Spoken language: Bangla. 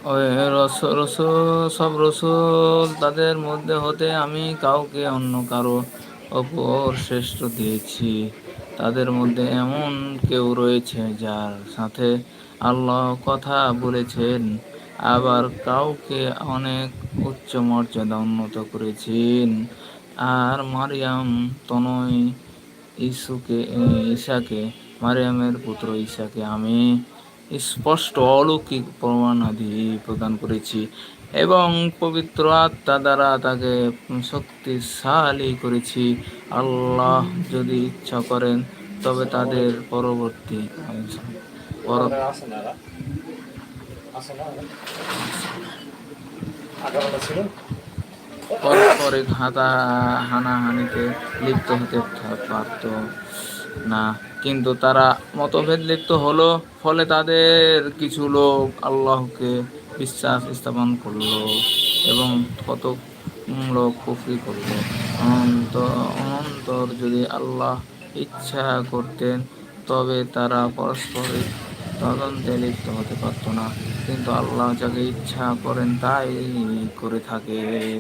ওই সব রসুল তাদের মধ্যে হতে আমি কাউকে অন্য কারো অপর শ্রেষ্ঠ দিয়েছি। তাদের মধ্যে এমন কেউ রয়েছে যার সাথে আল্লাহ কথা বলেছেন, আবার কাউকে অনেক উচ্চ মর্যাদা উন্নত করেছেন। আর মারিয়াম তনয় ঈসাকে মারিয়ামের পুত্র ঈসাকে আমি স্পষ্ট অলৌকিক প্রমাণাদি প্রদান করেছি এবং পবিত্র আত্মা দ্বারা তাকে শক্তিশালী করেছি। আল্লাহ যদি ইচ্ছা করেন তবে তাদের পরবর্তী পর আমাদের আছে না এরা? আছে না এরা? 11টা ছিল? পারস্পরিক হানাহানিতে লিপ্ত হতে পারত না, কিন্তু তারা মতভেদ লিপ্ত হলো। ফলে তাদের কিছু লোক আল্লাহকে বিশ্বাস স্থাপন করলো এবং কতক লোক কুফরি করলো। অনন্তর যদি আল্লাহ ইচ্ছা করতেন তবে তারা পারস্পরিক তদন্তে লিপ্ত হতে পারত না, কিন্তু আল্লাহ যাকে ইচ্ছা করেন তাই করে থাকেন।